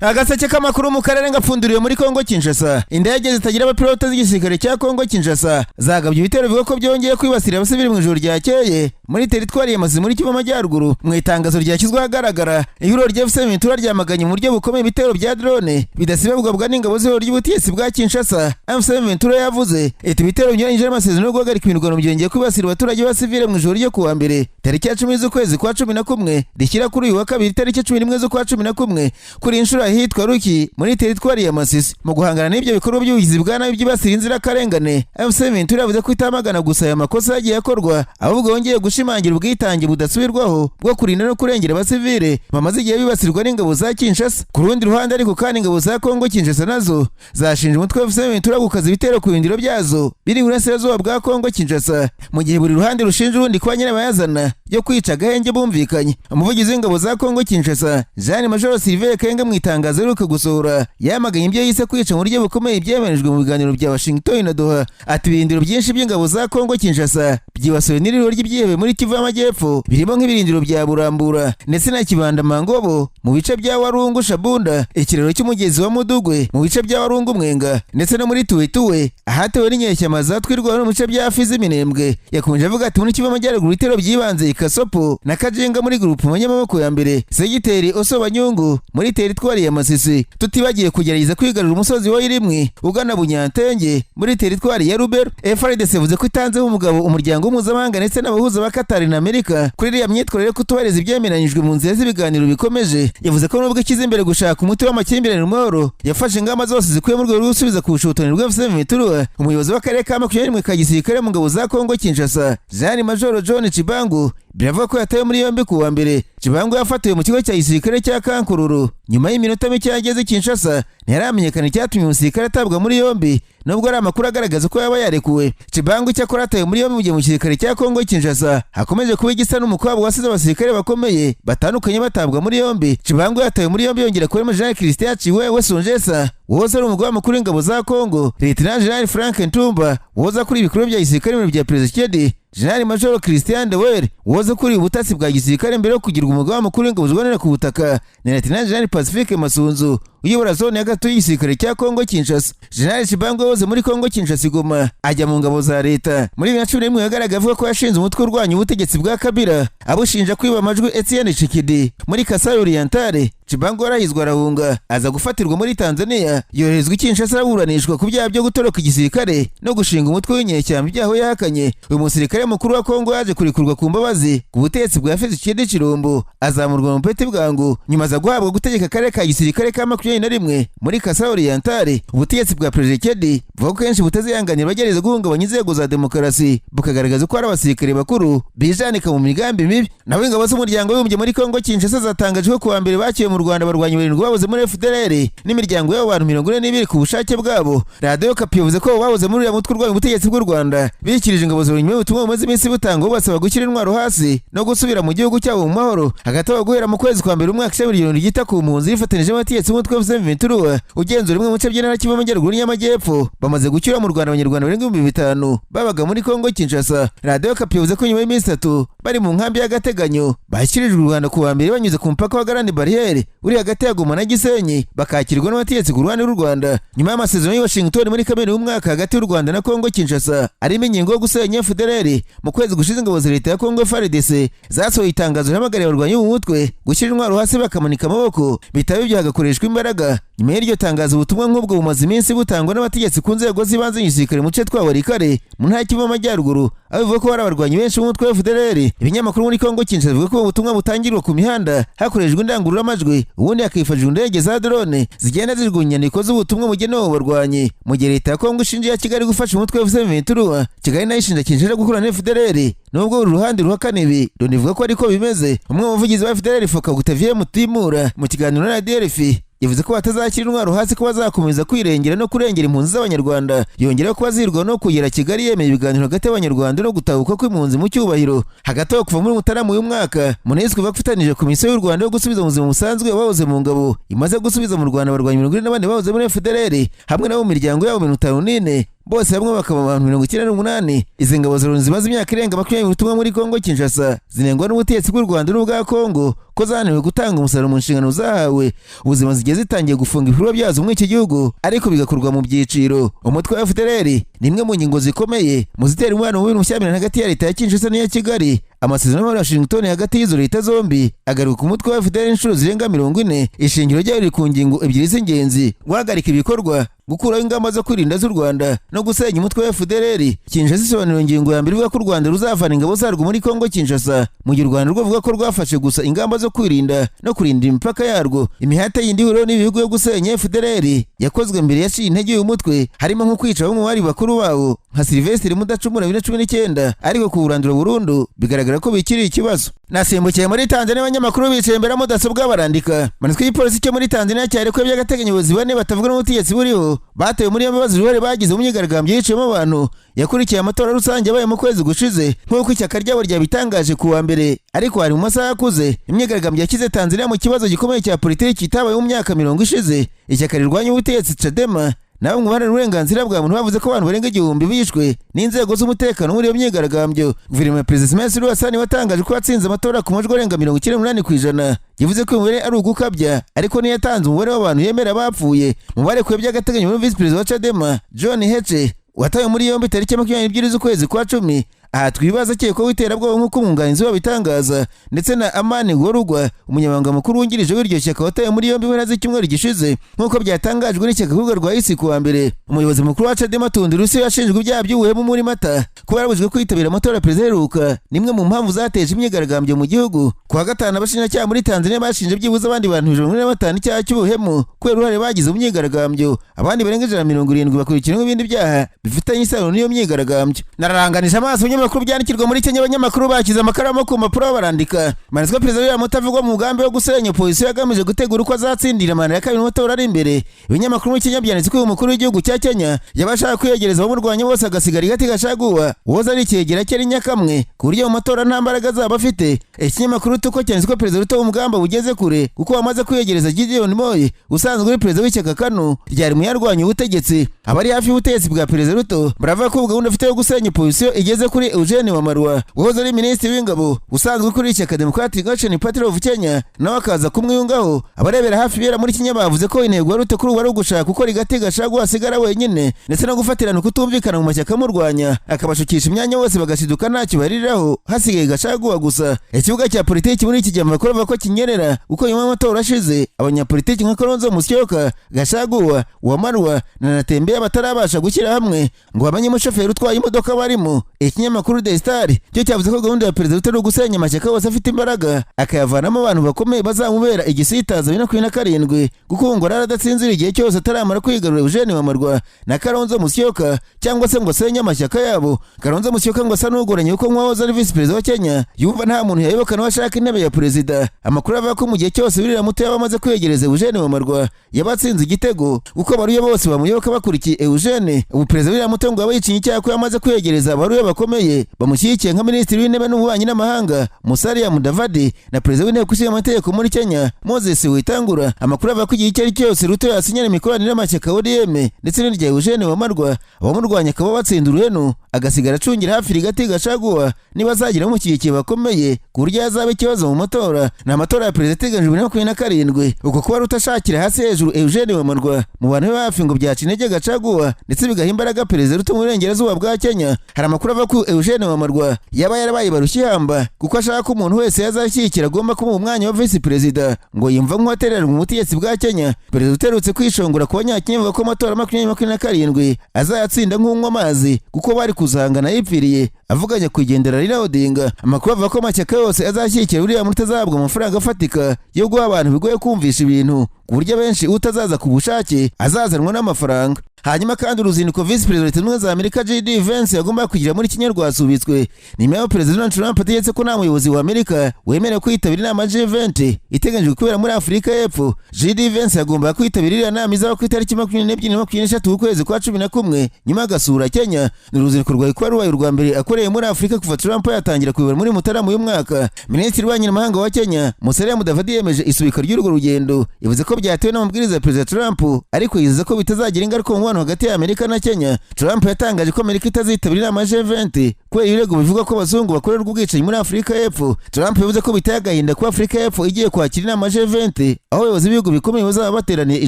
Agaseke k'amakuru mu karere ngapfunduriwe muri Kongo Kinshasa. Indege zitagira abapilote z'igisirikare cya Kongo Kinshasa zagabye ibitero bivuga ko byongeye kwibasira abasivili mu ijoro ryakeye muri teritwari ya Masisi muri Kivu Amajyaruguru. Mu itangazo ryashyizwe ahagaragara, ihuriro rya M23 ryamaganye mu buryo bukomeye ibitero bya drone bidasiba bugabwa n'ingabo z'ihuriro ry'ubutegetsi bwa Kinshasa. M23 yavuze iti ibitero binyuranyije n'amasezerano yo guhagarika imirwano byongeye kwibasira abaturage b'abasivili mu ijoro ryo kuwa mbere tariki ya 10 z'ukwezi kwa 11 rishyira kuri uyu wa kabiri tariki 11 z'ukwa 11 kuri inshuro hitwa Ruki muri teritwari ya Masisi. Mu guhangana n'ibyo bikorwa by'ubugizi bwa nabi byibasira inzirakarengane, M23 yavuze ko itamagana gusa aya makosa yagiye akorwa, ahubwo yongeye gushimangira ubwitange budasubirwaho bwo kurinda no kurengera abasivile bamaze igihe bibasirwa n'ingabo za Kinshasa. Ku rundi ruhande ariko kandi ingabo za Kongo Kinshasa nazo zashinje umutwe wa M23 gukaza ibitero ku bindiro byazo biri mu burasirazuba bwa Kongo Kinshasa, mu gihe buri ruhande rushinja urundi kuba nyirabayazana yo kwica agahenge bumvikanye. Umuvugizi w'ingabo za Kongo Kinshasa Jean Major Sylvain Kenga mu itangazo aheruka gusohora yamaganye ibyo yise kwica mu buryo bukomeye byemeranijwe mu biganiro bya Washington na Doha. Ati ibirindiro byinshi by'ingabo za Kongo Kinshasa byibasiwe n'iriro ry'ibyihebe muri Kivu Amajyepfo, birimo nk'ibirindiro bya Burambura ndetse na Kibanda Mangobo mu bice bya Warungu Shabunda, ikirero cy'umugezi wa Mudugwe mu bice bya Warungu Mwenga ndetse no muri Tuwetuwe ahatewe n'inyeshyamba zatwirwa no mu bice bya Fizi Minembwe. Yakomeje avuga ati muri Kivu Amajyaruguru ibitero byibanze Kasopo na Kajenga muri grupu Manyamaboko ya mbere, Segiteri Osobanyungu muri teritwari ya Masisi, tutibagiye kugerageza kwigarura umusozi wa Irimwe ugana Bunyantenge muri teritwari ya Rubero. Fardc yavuze ko itanzeho umugabo umuryango mpuzamahanga ndetse n'abahuza ba Qatar na Amerika kuri iriya myitwarire kutubahiriza ibyemeranyijwe mu nzira z'ibiganiro bikomeje. Yavuze ko nubwo ikiza imbere gushaka umuti w'amakimbirane mu mahoro, yafashe ingamba zose zikwiye mu rwego rwo gusubiza ku bushotani bwa M23. Umuyobozi w'akarere ka 21 ka gisirikare mu ngabo za Kongo Kinshasa Jean Major John Chibangu biravuga ko yatawe muri yombi kuwa mbere. Chibangu yafatiwe mu kigo cya gisirikare cya Kankururu nyuma y'iminota mike yageze Kinshasa. Ntiharamenyekana icyatumye umusirikare atabwa muri yombi, nubwo ari amakuru agaragaza ko yaba yarekuwe. Chibangu cyakora atawe muri yombi mu gihe mu gisirikare cya Kongo Kinshasa hakomeje kuba igisa n'umukwabo wasize abasirikare bakomeye batandukanye batabwa muri yombi. Chibangu yatawe muri yombi yongera kuba Jean Christian Chiwewe Sonjesa woza ari umugaba mukuru w'ingabo za Kongo, Lieutenant General Frank Ntumba woza kuri ibikorwa bya gisirikare mu bya President General Major Christian Dewere woza kuri ubutasi bwa gisirikare mbere yo kugirwa umugaba mukuru w'ingabo zirwanira ku butaka, na Lieutenant General Pacifique Masunzu uyobora zone ya gatatu y'igisirikare cya Kongo Kinshasa. General Chibangu woze muri Kongo Kinshasa Goma ajya mu ngabo za leta. Muri 2011 yagaragaye avuga ko yashinze umutwe urwanya ubutegetsi bwa Kabila abushinja kwiba amajwi Etienne Tshisekedi muri Kasai Orientale. Chibangu yarahizwa arahunga aza gufatirwa muri Tanzania, yoherezwa i Kinshasa araburanishwa ku byaha byo gutoroka igisirikare no gushinga umutwe w'inyeshyamba ibyaho yahakanye. Uyu musirikare mukuru wa Kongo yaje kurikurwa ku mbabazi ku butegetsi bwa Fdlr Chirombo, azamurwa mu peti bwangu nyuma aza guhabwa gutegeka akarere ka gisirikare ka 21 muri Kasai Orientale. Ubutegetsi bwa President buvuga ko kenshi butazihanganira bagereza guhungabanya inzego za demokarasi, bukagaragaza ko ari abasirikare bakuru bijanika mu migambi mibi. Naho ingabo z'umuryango w'ubumbye muri Kongo Kinshasa zatangaje ko kuwa mbere bakiye mu Rwanda barwanya barindwi babuze muri Fdlr n'imiryango y'abo bantu 42 ku bushake bwabo. Radio Kapi yavuze ko babuze muri uyu mutwe urwanya ubutegetsi bw'u Rwanda bikirije ingabo z'ubunyuma butumwa bumaze iminsi butanga basaba gushyira intwaro hasi no gusubira mu gihugu cyabo mu mahoro. Hagati aho guhera mu kwezi kwa mbere umwaka w'ibihumbi gita ku mpunzi yifatanije n'abategetsi b'umutwe wa M23 ugenzura imwe mu bice by'intara Kivu Amajyaruguru n'Amajyepfo bamaze gucyura mu Rwanda abanyarwanda barenga 5,000 babaga muri Kongo Kinshasa. Radio Kapi yavuze ko nyuma y'iminsi 3 bari mu nkambi y'agateganyo bashyirijwe u Rwanda kuwa mbere banyuze ku mupaka wa Grande Barriere uri hagati ya Goma na Gisenyi, bakakirwa n'abategetsi ku ruhande rw'u Rwanda nyuma y'amasezerano y'i Washington muri Kamena y'umwaka hagati y'u Rwanda na Kongo Kinshasa arimo ingingo yo gusenya Fdlr. Mu kwezi gushize ingabo za leta ya Kongo Fardc zasohoye itangazo rihamagariye abarwanyi b'umutwe gushyira intwaro hasi bakamanika amaboko bitaba ibyo hagakoreshwa imbaraga. Nyuma y'iryo tangazo ubutumwa nk'ubwo bumaze iminsi butangwa n'abategetsi ku nzego z'ibanze y'igisirikare mu duce twa Warikare mu ntara Kivu Amajyaruguru, aho bivuga ko hari abarwanyi benshi b'umutwe wa Fdlr. Ibinyamakuru muri Kongo Kinshasa bivuga ko ubutumwa butangirwa ku mihanda hakoreshejwe indangururamajwi, ubundi hakifashishwa indege za drone zigenda zirwanya inyandiko z'ubutumwa bugenewe abo barwanyi. Mu gihe leta ya Kongo ishinja ya Kigali gufasha umutwe wa M23, Kigali nayo ishinja Kinshasa gukorana na Fdlr. Nubwo uru ruhande ruhakana ibi, runivuga ko ariko bimeze. Umwe mu bavugizi ba Fdlr Foka Gutavier Mutimura mu kiganiro na DRF yavuze ko batazakira intwaro hasi ko bazakomeza kwirengera no kurengera impunzi z'abanyarwanda. Yongera ko bazirwa no kugera Kigali yemeye ibiganiro hagati y'abanyarwanda no gutahuka kw'impunzi mu cyubahiro. Hagati aho kuva muri Mutarama uyu mwaka MONUSCO bafatanyije komisiyo y'u Rwanda yo gusubiza mu buzima busanzwe bahoze mu ngabo imaze gusubiza mu Rwanda abarwanyi 24 bahoze muri Fdlr hamwe nabo mu miryango yabo 54 bose hamwe bakaba abantu 98. Izi ngabo za Loni zimaze imyaka irenga 20 ubutumwa muri Kongo Kinshasa zinengwa n'ubutegetsi bw'u Rwanda n'ubwa Kongo ko zananiwe gutanga umusaruro mu nshingano zahawe, ubuzima zigeze zitangiye gufunga ibikorwa byazo muri iki gihugu ariko bigakorwa mu byiciro. Umutwe wa Fdlr ni imwe mu ngingo zikomeye mu zitera umubano mubi n'umushyamira hagati ya leta ya Kinshasa n'iya Kigali. Amasezerano ya Washington hagati y'izo leta zombi agaruka ku mutwe wa Fdlr inshuro zirenga 40. Ishingiro ryayo riri ku ngingo ebyiri z'ingenzi: guhagarika ibikorwa, gukuraho ingamba zo kwirinda z'u Rwanda no gusenya umutwe wa Fdlr. Kinshasa isobanura ingingo ya mbere ivuga ko u Rwanda ruzavana ingabo zarwo muri Kongo Kinshasa, mu gihe u Rwanda rwavuga ko rwafashe gusa ingamba zo kwirinda no kurinda imipaka yarwo. Imihate yindi ihuriweho n'ibihugu yo gusenya Fdlr yakozwe mbere yaciye intege uyu mutwe, harimo nko kwica bamwe mu bari bakuru bawo nka Sylvestre Mudacumura 2019, ariko kuburandura burundu bigaragara ko bikiri ikibazo. Nasimbukiye muri Tanzania, abanyamakuru bicaye imbere ya mudasobwa barandika. Manitswe y'ipolisi cyo muri Tanzania cyarekuye by'agateganyo abayobozi bane batavuga n'ubutegetsi buriho batewe muri yombi bazira uruhare bagize mu myigaragambyo yiciyemo abantu yakurikiye amatora rusange yabaye mu kwezi gushize nk'uko ishyaka ryabo ryabitangaje ku wa mbere. Ariko hari mu masaha akuze imyigaragambyo yakize Tanzania mu kibazo gikomeye cya politiki kitabaye mu myaka 40 ishize. Ishyaka rirwanya ubutegetsi Chadema na bamwe baharanira uburenganzira bwa muntu bavuze ko abantu barenga 1000 bishwe n'inzego z'umutekano muri iyo myigaragambyo. Guverinoma ya Perezida Samia Hassan watangaje ko yatsinze amatora ku majwi arenga 98%. Yavuze ko umubare ari ugukabya, ariko niyatanze umubare w'abantu yemera bapfuye. Mu barekuye by'agateganyo muri Vice President wa Chadema John Heche watawe muri yombi tariki 22 z'ukwezi kwa 10. Aha twibaza cyeko w'iterabwoba nk'uko umwunganizi wabitangaza, ndetse na Amani Gorugwa umunyamabanga mukuru wungirije w'iryo shyaka wataye muri yombi mpera z'icyumweru gishize nk'uko byatangajwe n'ishyaka ku rubuga rwa isi ku wa mbere. Umuyobozi mukuru wa Chadema Tundurusi yashinjwe ibyaha by'ubuhemu muri Mata kuba yarabujijwe kwitabira amatora ya perezida aheruka, nimwe mu mpamvu zateje imyigaragambyo mu gihugu. Ku wa gatanu abashinjacyaha muri Tanzania bashinje byibuze abandi bantu 25 icyaha cy'ubuhemu kubera uruhare bagize mu myigaragambyo. Abandi barenga 170 bakurikiranyweho ibindi byaha bifitanye isano n'iyo myigaragambyo. Nararanganije amaso ibinyamakuru byandikirwa muri Kenya, abanyamakuru bakize amakaramu ku mpapuro barandika. Manitswe perezida William Ruto avuga mu mugambi wo gusenya opozisiyo yagamije gutegura uko azatsindira manda ya kabiri mu matora ari imbere. Ibinyamakuru muri Kenya byanditse ko umukuru w'igihugu cya Kenya yabashaka kwiyegereza abamurwanya bose agasigara igati gashaguwa woza ari icyegera cye nyakamwe ku buryo mu matora nta mbaraga zaba afite. Ikinyamakuru tuko cyanditse ko perezida Ruto umugamba bugeze kure kuko wamaze kwiyegereza Gideon Moi usanzwe uri perezida w'ishyaka KANU ryari mu yarwanya ubutegetsi. Abari hafi y'ubutegetsi bwa perezida Ruto baravuga ko gahunda afite yo gusenya opozisiyo igeze kuri Eugene Wamarwa wahoze ari minisitiri w'ingabo usanzwe kuri ishyaka Democratic Action Party of Kenya, nawe akaza kumwiyungaho. Abarebera hafi bera muri Kenya bavuze ko intego ya Ruto kuri ubu ari ugushaka uko rigati gashagwa asigara wenyine ndetse no gufatirana kutumvikana mu mashyaka amurwanya, akabashukisha imyanya bose bagashiduka ntacyo bariraho hasigaye gashagwa gusa. Ikibuga cya politiki muri iki gihe amakuru avuga ko kinyerera uko nyuma y'amatora ashize abanyapolitiki nka Kalonzo Musyoka, Gashagwa, Wamarwa na Natembeya batarabasha gushyira hamwe ngo bamenye umushoferi utwaye imodoka barimo. Ikinyamakuru The Star cyo cyavuze ko gahunda ya perezida Ruto gusenya amashyaka yose afite imbaraga akayavanamo abantu bakomeye bazamubera igisitaza 2027 kuko ngo aradatsinzira igihe cyose ataramara kwigarura Eugene Wamarwa na Kalonzo Musyoka, cyangwa se ngo asenye amashyaka yabo. Kalonzo Musyoka ngo asa n'ugoranye uko nk'uwahoze ari Vice President wa Kenya yumva nta muntu yayoboka nawe ashaka intebe ya perezida. Amakuru avuga ko mu gihe cyose William Ruto yabamaze kwiyegereza Eugene Wamarwa yabatsinze igitego kuko abaruye bose bamuyoboka bakurikiye Eugene. Ubu perezida William Ruto ngo yabayicinye icyaha ko yamaze kwiyegereza abaruye bakomeye bamushyigikiye nka minisitiri w'intebe n'ububanyi n'amahanga Musalia Mudavadi na perezida w'inteko ishinga amategeko muri Kenya Moses Wetangula. Amakuru avuga ko igihe icyo ari cyose Ruto yasinyana imikoranire n'amashyaka ODM ndetse n'irya Eugene Wamarwa abamurwanya akaba batsinda uruhenu agasigara acungira hafi rigati gashagwa niba azagira umushyigikiye bakomeye ku buryo yazaba ikibazo mu matora. Ni amatora ya perezida ateganyijwe 2027. Uko kuba rutashakira hasi hejuru Eugene Wamarwa mu bantu be hafi ngo byaca intege gacagwa ndetse bigaha imbaraga perezida Ruto mu burengerazuba bwa Kenya. Hari amakuru avuga ko Eugene Wamarwa yaba yarabaye barushyihamba kuko ashaka ko umuntu wese yazashyigikira agomba kuba umwanya wa vice perezida ngo yumva nk'uwatererwa mu butegetsi bwa Kenya. Perezida uterutse kwishongora ku banyakenya avuga ko amatora 2027 azayatsinda nk'unywa amazi kuko bari kuzahangana yipfiriye avuganya kwigendera Raila Odinga. Amakuru avuga ko amashyaka yose azashyigikira William Ruto azahabwa amafaranga afatika yo guha abantu bigoye kumvisha ibintu ku buryo benshi utazaza ku bushake azazanwa n'amafaranga. Hanyuma kandi uruzinduko Vice President w'Ubumwe za Amerika JD Vance yagomba kugira muri Kenya rwasubitswe nyuma y'aho Perezida Donald Trump ategetse ko nta muyobozi wa Amerika wemerewe kwitabira inama G20 iteganyijwe kubera muri Afurika y'Epfo. JD Vance yagomba kwitabira iriya nama izaba ku itariki 22 na 23 ukwezi kwa 11 nyuma agasura Kenya. Ni uruzinduko rwawe kuba rubaye urwa mbere akoreye muri Afurika kuva Trump yatangira kuyobora muri Mutarama uyu mwaka. Minisitiri w'Ububanyi n'Amahanga wa Kenya Musalia Mudavadi yemeje isubika ry'urwo rugendo, yavuze ko byatewe n'amabwiriza ya Perezida Trump ariko yizeza ko bitazagira ingaruka mu umubano hagati ya Amerika na Kenya. Trump yatangaje ko Amerika itazitabira inama ya G20 kubera ibirego bivuga ko abazungu bakorerwa ubwicanyi muri Afurika y'Epfo. Trump yavuze ko biteye agahinda ko Afurika y'Epfo igiye kwakira inama ya G20 aho abayobozi b'ibihugu bikomeye bazaba bateraniye i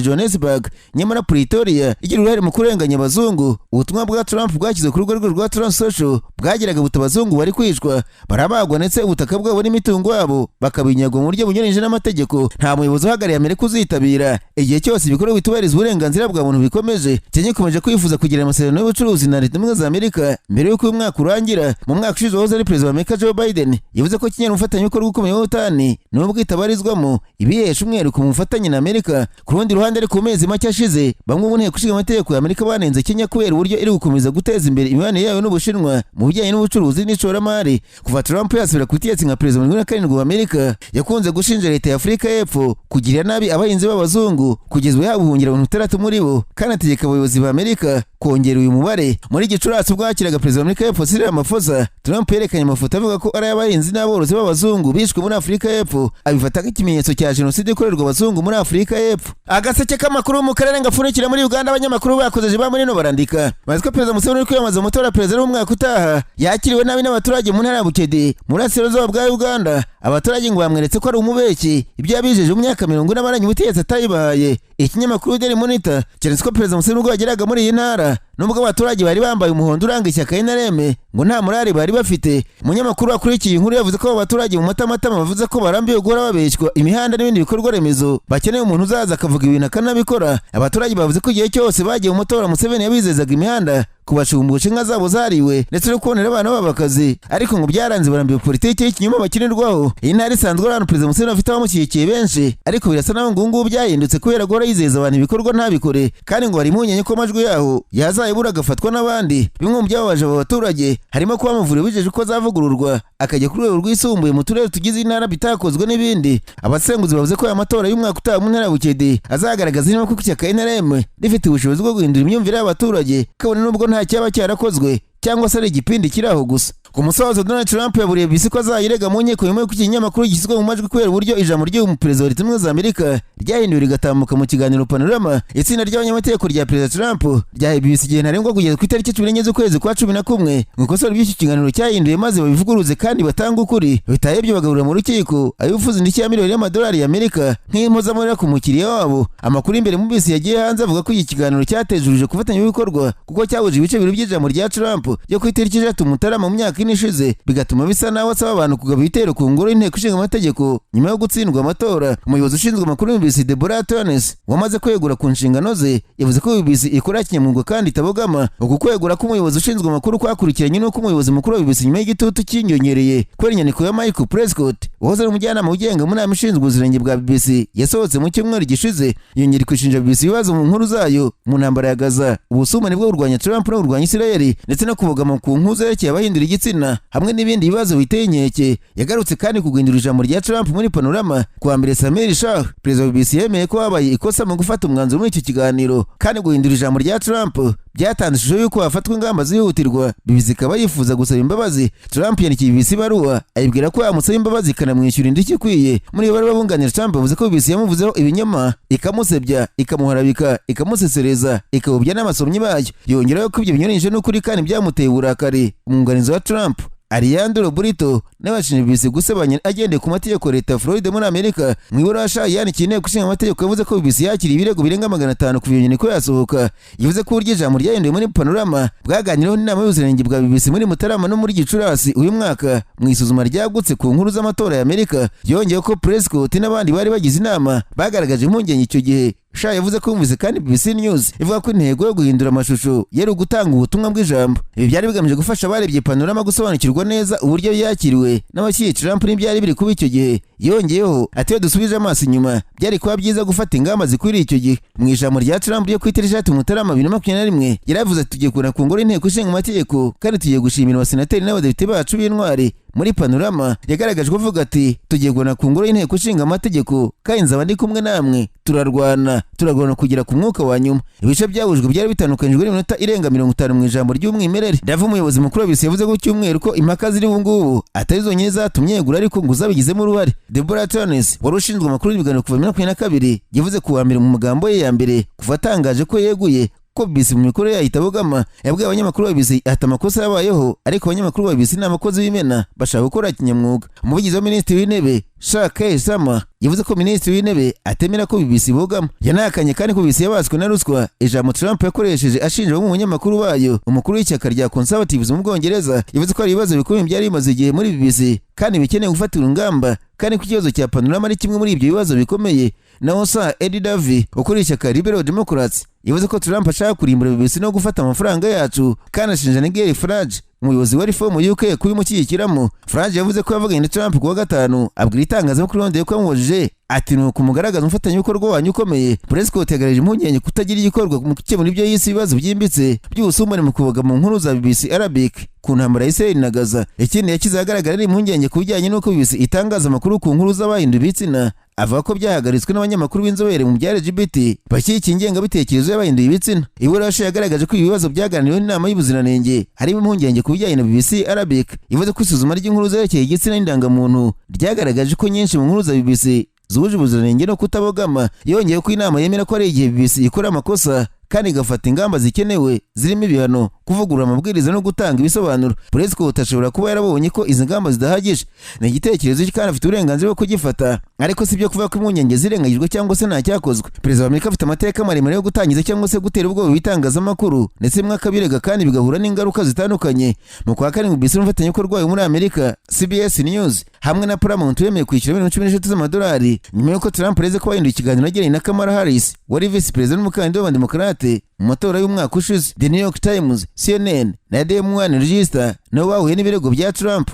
Johannesburg, nyamara Pretoria igira uruhare mu kurenganya abazungu. Ubutumwa bwa Trump bwashyize ku rugo rwe rwa Trump Social bwagiraga buta abazungu bari kwicwa, barabagwa ndetse ubutaka bwabo n'imitungo yabo bakabinyagwa mu buryo bunyuranyije n'amategeko. Nta muyobozi uhagarariye Amerika uzitabira. Igihe cyose ibikorwa bitubahiriza uburenganzira bwa muntu bikomeje, Kenya ikomeje kwifuza kugira amasezerano y'ubucuruzi na Leta Zunze Ubumwe za Amerika mbere y'uko uyu mwaka urangira. Mu mwaka ushize wahoze ari perezida wa Amerika Joe Biden yavuze ko Kenya ari umufatanyabikorwa ukomeye w'ubutani n'ubwo itabarizwamo, ibihesha umwihariko mu bufatanye na Amerika. Ku rundi ruhande ariko mu mezi make ashize bamwe mu nteko ishinga amategeko ya Amerika banenze Kenya kubera uburyo iri gukomeza guteza imbere imibanire yayo n'Ubushinwa mu bijyanye n'ubucuruzi n'ishoramari. Kuva Trump yasubira ku butegetsi nka perezida wa 2007 wa Amerika, yakunze gushinja leta ya Afurika y'Epfo kugirira nabi abahinzi b'abazungu kugeza ubu habuhungira abantu 3 muri bo, kandi ategeka abayobozi ba Amerika kongera uyu mubare. Muri Gicurasi ubwo yakiraga perezida wa Amerika y'Epfo Cyril Ramaphosa, Trump yerekanye amafoto avuga ko ari abahinzi n'aborozi b'abazungu bishwe muri Afurika y'Epfo, abifata nk'ikimenyetso cya jenoside ikorerwa abazungu muri Afurika y'Epfo. Agaseke k'amakuru mu karere ngapfunikira muri Uganda, abanyamakuru bakoze ba muri no barandika bazi ko perezida Museveni uri kwiyamamaza umutora perezida w'umwaka utaha yakiriwe nabi n'abaturage mu ntara ya Bukedi muri Burasirazuba bwa Uganda. Abaturage ngo bamweretse ko ari umubeshyi ibyo yabijeje mu myaka 40 abaranye ubutegetsi atayibahaye. Ikinyamakuru Daily Monitor cyanditse ko perezida Museveni ubwo yageraga muri iyi ntara, nubwo abaturage bari bambaye umuhondo uranga ishyaka NRM, ngo nta morali bari bafite. Umunyamakuru wakurikiye inkuru yavuze ko abaturage mu matamatama bavuze ko barambiwe guhora babeshywa imihanda n'ibindi bikorwa remezo, bakeneye umuntu uzaza akavuga ibintu akanabikora. Abaturage bavuze ko igihe cyose bagiye mu matora Museveni yabizezaga imihanda, kubashumbusha inka zabo zariwe ndetse no kubonera abana b'abakazi, ariko ngo byaranze barambiwe politiki y'ikinyoma bakinirwaho. Iyi ntara isanzwe ari ahantu perezida Museveni afite abamushyigikiye benshi, ariko birasa naho ngo ngubu byahindutse kubera guhora yizeza abantu ibikorwa ntabikore, kandi ngo hari impungenge ko amajwi yaho yazayibura agafatwa n'abandi. Bimwe mu byababaje abo baturage harimo kuba amavuriro bijeje ko azavugururwa akajya ku rwego rwisumbuye mu turere tugize intara bitakozwe n'ibindi. Abasenguzi bavuze ko aya matora y'umwaka utaha mu ntara ya Bukedi azagaragaza niba kuko ishyaka NRM rifite ubushobozi bwo guhindura imyumvire y'abaturage, kabone n'ubwo nta cyaba cyarakozwe cyangwa se ari igipindi kiraho gusa. Ku musozo Donald Trump yaburiye bisi ko azayirega mu nkiko nyuma y'uko ikinyamakuru gishyizwe mu majwi kubera uburyo ijambo ry'uyu perezida wa Leta Zunze Ubumwe za Amerika ryahinduwe rigatambuka mu kiganiro Panorama. Itsinda ry'abanyamategeko rya perezida Trump ryahaye BBC igihe ntarengwa kugeza ku itariki 14 z'ukwezi kwa 11 ngo ikosa ry'iki kiganiro cyahinduye maze babivuguruze kandi batanga ukuri. Bitaye ibyo bagaburira mu rukiko abifuza indishyi ya miliyoni y'amadolari y'Amerika nk'impuzamurira ku mukiriya wabo. Amakuru imbere mu BBC yagiye hanze avuga ko iki kiganiro cyatejurije kufatanya ibikorwa kuko cyabuje ibice bibiri by'ijambo rya Trump yo ku itariki 6 Mutarama mu myaka ishize, bigatuma bisa naho asaba abantu kugaba ibitero ku ngoro y'inteko ishinga amategeko nyuma yo gutsindwa amatora. Umuyobozi ushinzwe amakuru mu BBC Deborah Tones wamaze kwegura ku nshingano ze yavuze ko BBC ikora kinyamwuga kandi itabogama. Uku kwegura k'umuyobozi ushinzwe amakuru kwakurikiranye n'uko umuyobozi mukuru wa BBC nyuma y'igitutu cy'inyongereye kubera inyandiko ya Michael Prescott wahoze ari umujyanama ugenga mu nama ishinzwe ubuzirenge bwa BBC yasohotse mu cyumweru gishize. Iyo nyandiko ishinja BBC ibibazo mu nkuru zayo mu ntambara ya Gaza, ubusumane bwo kurwanya Trump no kurwanya Israel ndetse no kubogama ku nkuru zerekeye abahindura igitsina hamwe n'ibindi bibazo biteye inkeke. Yagarutse kandi kuguhindura ijambo rya Trump muri Panorama. Kuwa mbere Samir Shah, perezida wa BBC, yemeye ko habaye ikosa mu gufata umwanzuro muri icyo kiganiro, kandi guhindura ijambo rya Trump byatanze ishusho y'uko hafatwa ingamba zihutirwa. BBC ikaba yifuza gusaba imbabazi. Trump yandikiye BBC ibaruwa ayibwira ko yamusaba imbabazi ikanamwishyura indishyi ikwiye. Muri iyo baruwa bunganira Trump bavuze ko BBC yamuvuzeho ibinyoma, ikamusebya, ikamuharabika, ikamusesereza, ikabubya n'abasomyi bayo. Yongeraho ko ibyo binyuranyije n'ukuri kandi byamuteye uburakari. Umwunganizi wa Trump Ariandro Burito n'abashinzwe BBC gusebanya agendeye ku mategeko leta ya Florida muri Amerika. Mu ibaruwa yandikiye inteko ishinga amategeko yavuze ko BBC yakiriye ibirego birenga 500 ku nyandiko yasohoka. Yavuze ko uburyo ijambo ryahinduwe muri Panorama bwaganiriweho n'inama y'ubuziranenge bwa BBC muri Mutarama no muri Gicurasi uyu mwaka mu isuzuma ryagutse ku nkuru z'amatora ya Amerika. Yongeyeho ko Prescott n'abandi bari bagize inama bagaragaje impungenge icyo gihe. Shah yavuze ko yumvise kandi BBC News ivuga ko intego yo guhindura amashusho yari ugutanga ubutumwa bw'ijambo. Ibi byari bigamije gufasha abarebye Panorama gusobanukirwa neza uburyo yakiriwe n'abashyigikiye Trump n'ibyari biri kuba icyo gihe. Yongeyeho ati iyo dusubije amaso inyuma byari kuba byiza gufata ingamba zikwiriye icyo gihe. Mu ijambo rya Trump ryo ku itariki 6 Mutarama 2021 yaravuze ati tugiye kuna ku ngoro y'inteko ishinga amategeko kandi tugiye gushimira abasenateri n'abadepite bacu b'intwari. Muri Panorama yagaragaje kuvuga ati tugiye kuna ku ngoro y'inteko ishinga amategeko kandi nzaba ndi kumwe namwe, turarwana kugira ku mwuka wa nyuma. Ibice byabujwe byari bitandukanyijwe n'iminota irenga 50 mu ijambo ry'umwimerere. Ndavu umuyobozi mukuru wa BBC yavuze ko cyumweru ko impaka ziri ubungubu atari zonyine zatumye yegura ariko ngo zabigizemo uruhare. Deborah Tones wari ushinzwe amakuru y'ibiganiro kuva 2022 yavuze kuwa mbere mu magambo ye ya mbere kuva atangaje ko yeguye ko BBC mu mikoro yayo itabogama. Yabwiye abanyamakuru ba BBC ati amakosa yabayeho, ariko abanyamakuru ba BBC n'abakozi b'imena bashaka gukora kinyamwuga. Umuvugizi wa Minisitiri w'Intebe Shake Sama yavuze ko Minisitiri w'Intebe atemera ko BBC bogama. Yanahakanye kandi ko BBC yabaswe na ruswa, ijambo Trump yakoresheje ashinja bamwe mu banyamakuru bayo. Umukuru w'ishyaka rya Conservatives mu Bwongereza yavuze ko hari ibibazo bikomeye byari bimaze igihe muri BBC kandi bikeneye gufatira ingamba, kandi ko ikibazo cya Panorama ari kimwe muri ibyo bibazo bikomeye. Naho Sir Eddie Davey ukuriye ishyaka Liberal Democrats yavuze ko Trump ashaka kurimbura BBC no gufata amafaranga yacu, kandi ashinja Nigel Farage umuyobozi wa Reform UK kubimushyigikiramo. Farage yavuze ko yavuganye na Trump kuwa gatanu, abwira itangazamakuru Rwanda ko yamubajije ati ni ukumugaragaza umufatanyabikorwa wanyu ukomeye. Prescott yagaragaje impungenge kutagira igikorwa mu gukemura ibyo yise ibibazo byimbitse by'ubusumbane mu kuvuga mu nkuru za BBC Arabic ku ntambara ya Israel na Gaza. Ikindi yakize ahagaragara ari impungenge ku bijyanye n'uko BBC itangaza amakuru ku nkuru z'abahinduye ibitsina, avuga ko byahagaritswe n'abanyamakuru b'inzobere mu bya LGBT bashyigikiye ingengabitekerezo y'abahinduye ibitsina. Iburashe yagaragaje ko ibibazo byaganiriweho n'inama y'ubuziranenge harimo impungenge ku bijyanye na BBC Arabic. Ivuze ko isuzuma ry'inkuru zerekeye igitsina n'indangamuntu ryagaragaje ko nyinshi mu nkuru za BBC zuje ubuziranenge no kutabogama. Yongeye ko inama yemera ko ari igihe BBC ikora amakosa kandi igafata ingamba zikenewe zirimo ibihano, kuvugurura amabwiriza no gutanga ibisobanuro. Prescott ashobora kuba yarabonye ko izi ngamba zidahagije. Ni igitekerezo cye kandi afite uburenganzira bwo kugifata, ariko si byo kuvuga ko impungenge zirengagijwe cyangwa se nta cyakozwe. Perezida wa Amerika afite amateka maremare yo gutangiza cyangwa se gutera ubwoba ibitangazamakuru, ndetse bimwe akabirega kandi bigahura n'ingaruka zitandukanye. Mu kwa karindwi BBC n'umufatanyabikorwa wayo muri Amerika CBS News hamwe na Paramount yemeye kwishyura $16 z'amadolari nyuma y'uko Trump areze ko bahinduye ikiganiro yagiranye na Kamala Harris wari vice perezida n'umukandida w'abademokrate mu matora y'umwaka ushize. The New York Times, CNN na M23 nabo bahuye n'ibirego bya Trump.